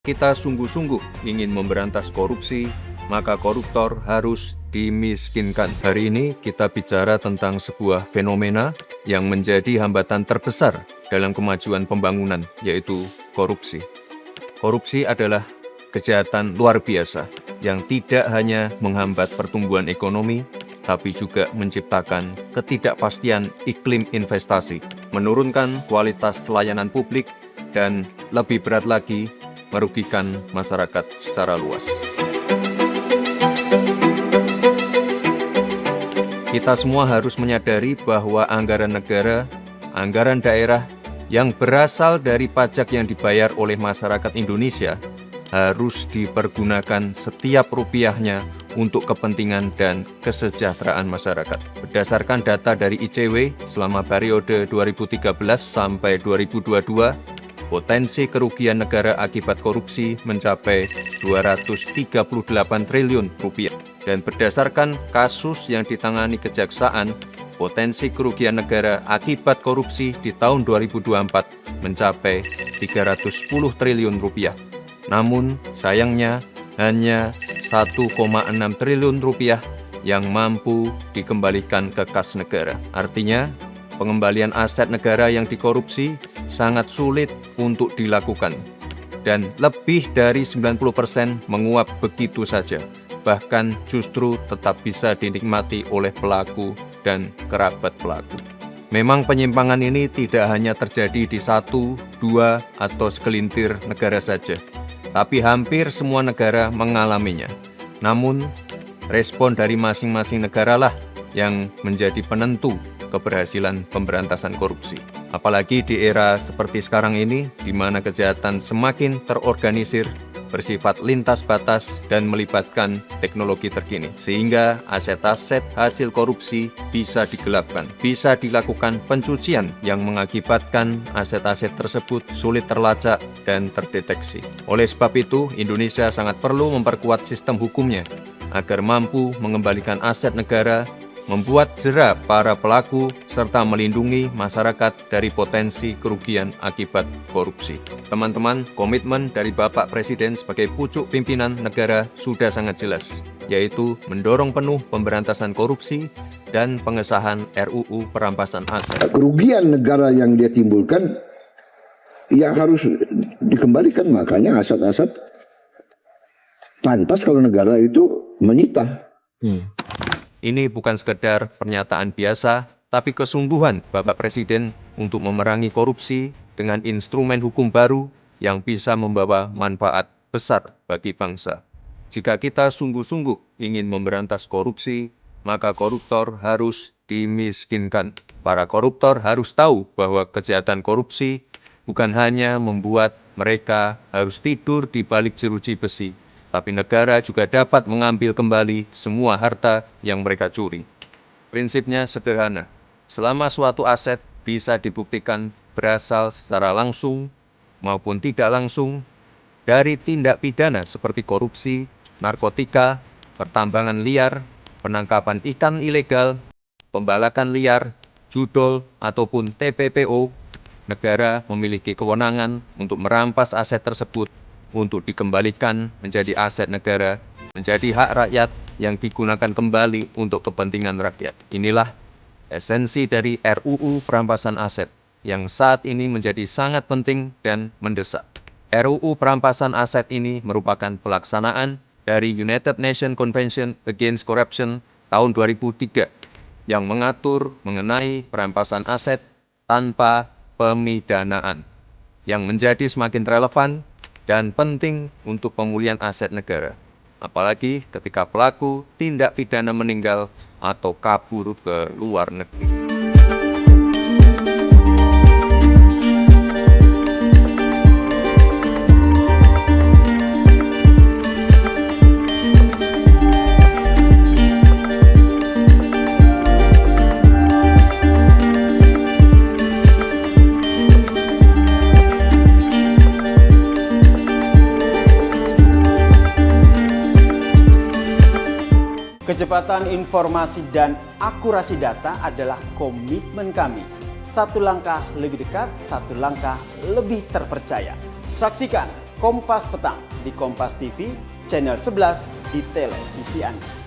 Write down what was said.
kita sungguh-sungguh ingin memberantas korupsi, maka koruptor harus dimiskinkan. Hari ini kita bicara tentang sebuah fenomena yang menjadi hambatan terbesar dalam kemajuan pembangunan, yaitu korupsi. Korupsi adalah kejahatan luar biasa yang tidak hanya menghambat pertumbuhan ekonomi, tapi juga menciptakan ketidakpastian iklim investasi, menurunkan kualitas layanan publik, dan lebih berat lagi, merugikan masyarakat secara luas. Kita semua harus menyadari bahwa anggaran negara, anggaran daerah yang berasal dari pajak yang dibayar oleh masyarakat Indonesia harus dipergunakan setiap rupiahnya untuk kepentingan dan kesejahteraan masyarakat. Berdasarkan data dari ICW selama periode 2013 sampai 2022, potensi kerugian negara akibat korupsi mencapai 238 triliun rupiah. Dan berdasarkan kasus yang ditangani kejaksaan, potensi kerugian negara akibat korupsi di tahun 2024 mencapai 310 triliun rupiah. Namun, sayangnya hanya 1,6 triliun rupiah yang mampu dikembalikan ke kas negara. Artinya, pengembalian aset negara yang dikorupsi sangat sulit untuk dilakukan, dan lebih dari 90% menguap begitu saja, bahkan justru tetap bisa dinikmati oleh pelaku dan kerabat pelaku. Memang penyimpangan ini tidak hanya terjadi di 1, 2, atau segelintir negara saja, tapi hampir semua negara mengalaminya. Namun, respon dari masing-masing negaralah yang menjadi penentu keberhasilan pemberantasan korupsi. Apalagi di era seperti sekarang ini, di mana kejahatan semakin terorganisir, bersifat lintas batas, dan melibatkan teknologi terkini. Sehingga aset-aset hasil korupsi bisa digelapkan, bisa dilakukan pencucian yang mengakibatkan aset-aset tersebut sulit terlacak dan terdeteksi. Oleh sebab itu, Indonesia sangat perlu memperkuat sistem hukumnya agar mampu mengembalikan aset negara, membuat jera para pelaku, serta melindungi masyarakat dari potensi kerugian akibat korupsi. Teman-teman, komitmen dari Bapak Presiden sebagai pucuk pimpinan negara sudah sangat jelas, yaitu mendorong penuh pemberantasan korupsi dan pengesahan RUU perampasan aset. Kerugian negara yang dia timbulkan, ya harus dikembalikan. Makanya aset-aset pantas kalau negara itu menyita. Ini bukan sekedar pernyataan biasa, tapi kesungguhan Bapak Presiden untuk memerangi korupsi dengan instrumen hukum baru yang bisa membawa manfaat besar bagi bangsa. Jika kita sungguh-sungguh ingin memberantas korupsi, maka koruptor harus dimiskinkan. Para koruptor harus tahu bahwa kejahatan korupsi bukan hanya membuat mereka harus tidur di balik jeruji besi, tapi negara juga dapat mengambil kembali semua harta yang mereka curi. Prinsipnya sederhana, selama suatu aset bisa dibuktikan berasal secara langsung maupun tidak langsung dari tindak pidana seperti korupsi, narkotika, pertambangan liar, penangkapan ikan ilegal, pembalakan liar, judol, ataupun TPPO, negara memiliki kewenangan untuk merampas aset tersebut untuk dikembalikan menjadi aset negara, menjadi hak rakyat yang digunakan kembali untuk kepentingan rakyat. Inilah esensi dari RUU perampasan aset yang saat ini menjadi sangat penting dan mendesak. RUU perampasan aset ini merupakan pelaksanaan dari United Nations Convention Against Corruption tahun 2003 yang mengatur mengenai perampasan aset tanpa pemidanaan, yang menjadi semakin relevan dan penting untuk pemulihan aset negara, apalagi ketika pelaku tindak pidana meninggal atau kabur ke luar negeri. Kecepatan informasi dan akurasi data adalah komitmen kami. Satu langkah lebih dekat, satu langkah lebih terpercaya. Saksikan Kompas Petang di Kompas TV, channel 11 di televisi Anda.